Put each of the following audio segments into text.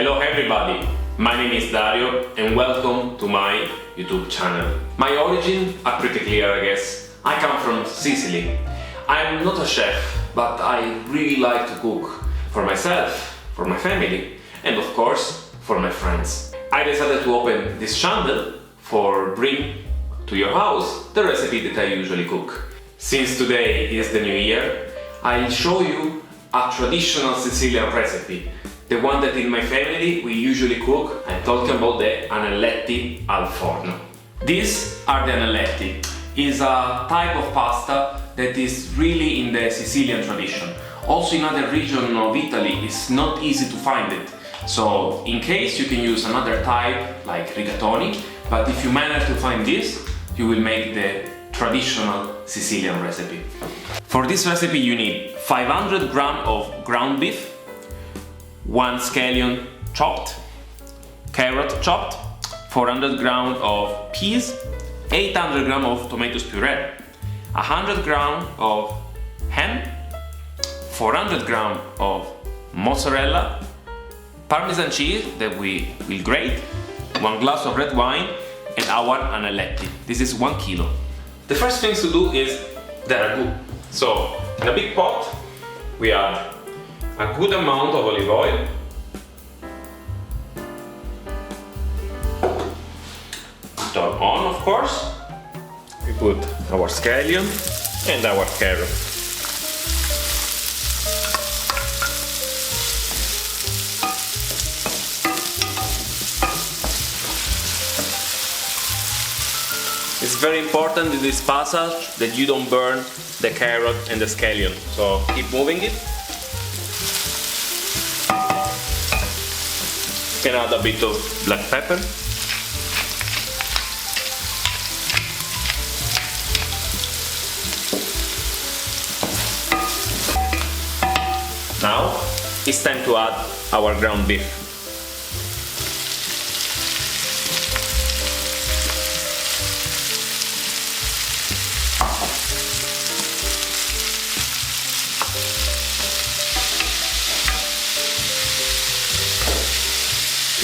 Hello everybody, my name is Dario and welcome to my YouTube channel. My origins are pretty clear, I guess. I come from Sicily. I'm not a chef, but I really like to cook for myself, for my family, and of course for my friends. I decided to open this channel for bring to your house the recipe that I usually cook. Since today is the new year, I'll show you a traditional Sicilian recipe, the one that in my family we usually cook. I'm talking about the Anelletti al Forno. These are the Anelletti. It's a type of pasta that is really in the Sicilian tradition. Also in other regions of Italy it's not easy to find it. So in case you can use another type like Rigatoni, but if you manage to find this, you will make the traditional Sicilian recipe. For this recipe you need 500 grams of ground beef, 1 scallion chopped, carrot chopped, 400 grams of peas, 800 grams of tomatoes puree, 100 grams of ham, 400 grams of mozzarella, Parmesan cheese that we will grate, 1 glass of red wine, and our Anelletti. This is 1 kilo. The first thing to do is the ragu. So, in a big pot, we add a good amount of olive oil, turn on of course, we put our scallion and our carrot. It's very important in this passage that you don't burn the carrot and the scallion, so keep moving it. You can add a bit of black pepper. Now it's time to add our ground beef.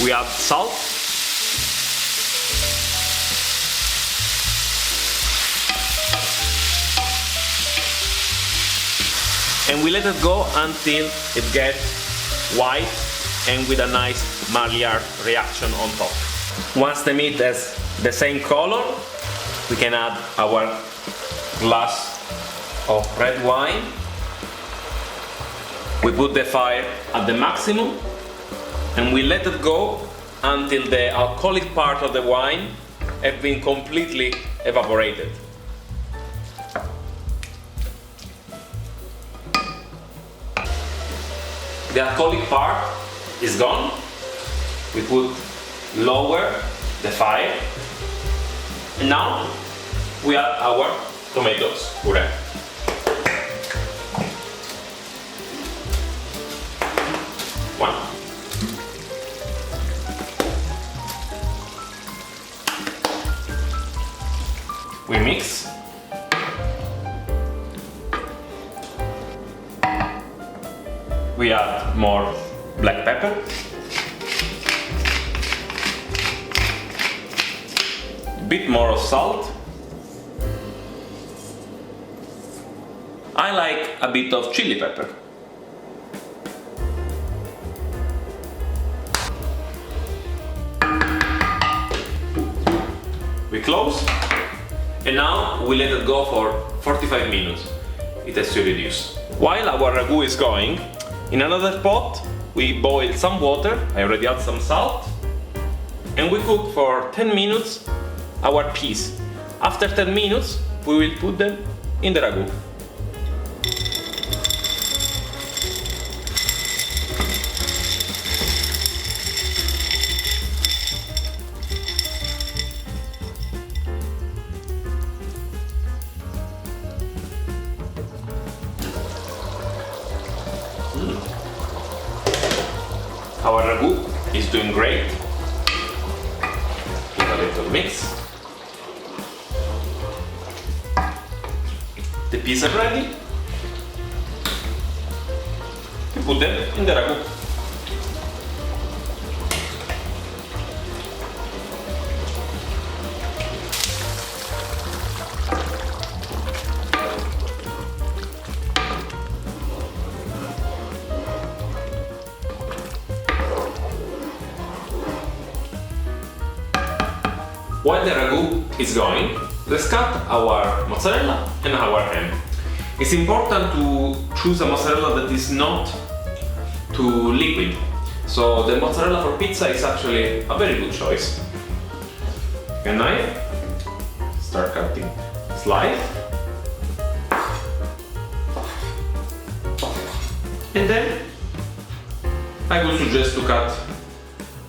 We add salt, and we let it go until it gets white and with a nice Maillard reaction on top. Once the meat has the same color, we can add our glass of red wine. We put the fire at the maximum and we let it go until the alcoholic part of the wine has been completely evaporated. The alcoholic part is gone. We put lower the fire and now we add our tomatoes puree. We mix. We add more black pepper. A bit more of salt. I like a bit of chili pepper. We close. And now we let it go for 45 minutes. It has to reduce. While our ragu is going, in another pot we boil some water, I already add some salt, and we cook for 10 minutes our peas. After 10 minutes we will put them in the ragu. Our ragu is doing great. Give a little mix. The peas are ready. We put them in the ragu. While the ragu is going, let's cut our mozzarella and our ham. It's important to choose a mozzarella that is not too liquid. So the mozzarella for pizza is actually a very good choice. Take a knife, start cutting slice, and then I would suggest to cut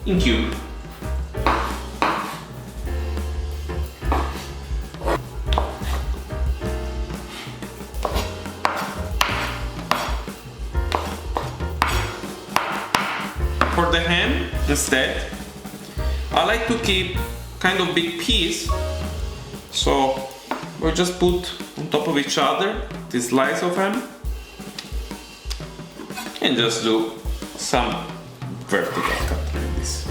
in cube. For the ham, instead, I like to keep kind of big piece, so we just put on top of each other this slice of ham and just do some vertical cut like this.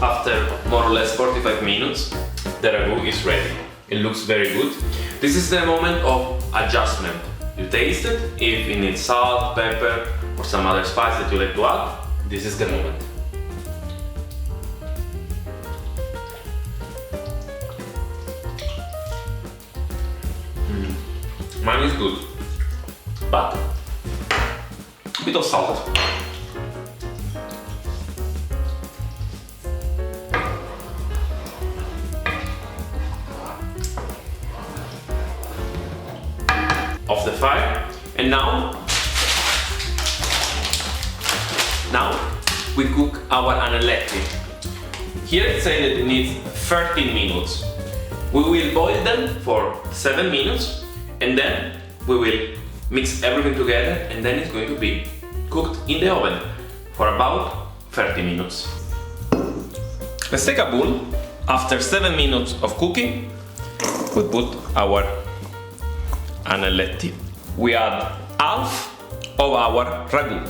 After more or less 45 minutes, the ragu is ready. It looks very good. This is the moment of adjustment. You taste it, if it needs salt, pepper, or some other spice that you like to add, this is the moment. Mine is good, but a bit of salt. Off the fire, and now we cook our anelletti. Here it says that it needs 13 minutes. We will boil them for 7 minutes and then we will mix everything together, and then it's going to be cooked in the oven for about 30 minutes. Let's take a bowl. After 7 minutes of cooking, we put our anelletti. We add half of our ragu.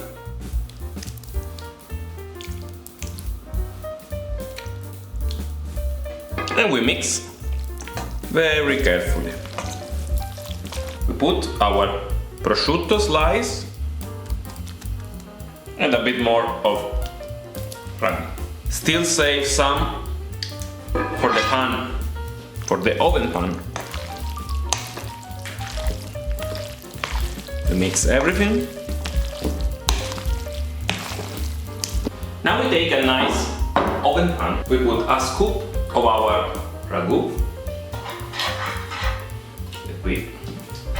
And we mix very carefully. We put our prosciutto slice and a bit more of ragu. Still save some for the pan, for the oven pan. We mix everything. Now we take a nice oven pan. We put a scoop of our ragu that we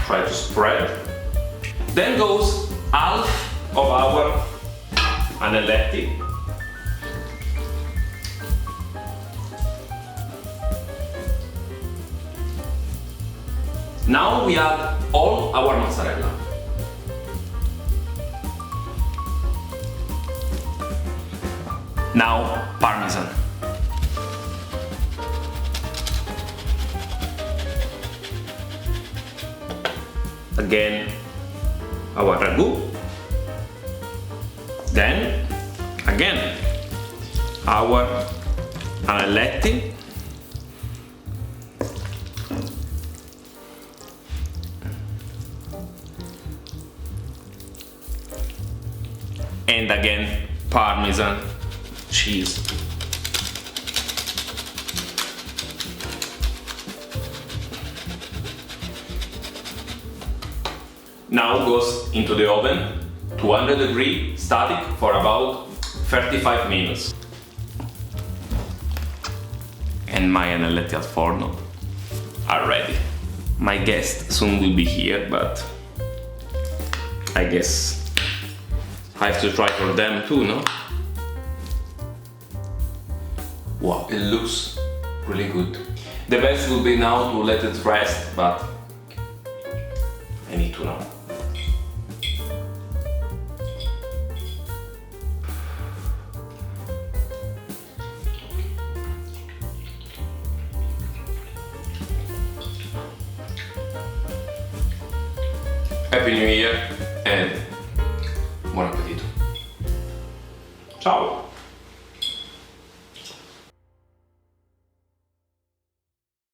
try to spread. Then goes half of our anelletti. Now we add all our mozzarella. Now Parmesan. Again our ragu. Then again our anelletti. And again Parmesan cheese. Now goes into the oven, 200 degrees static for about 35 minutes. And my Anelletti al Forno are ready. My guests soon will be here, but I guess I have to try for them too, no? Wow, it looks really good. The best will be now to let it rest, but I need to know. Happy New Year and buon appetito. Ciao!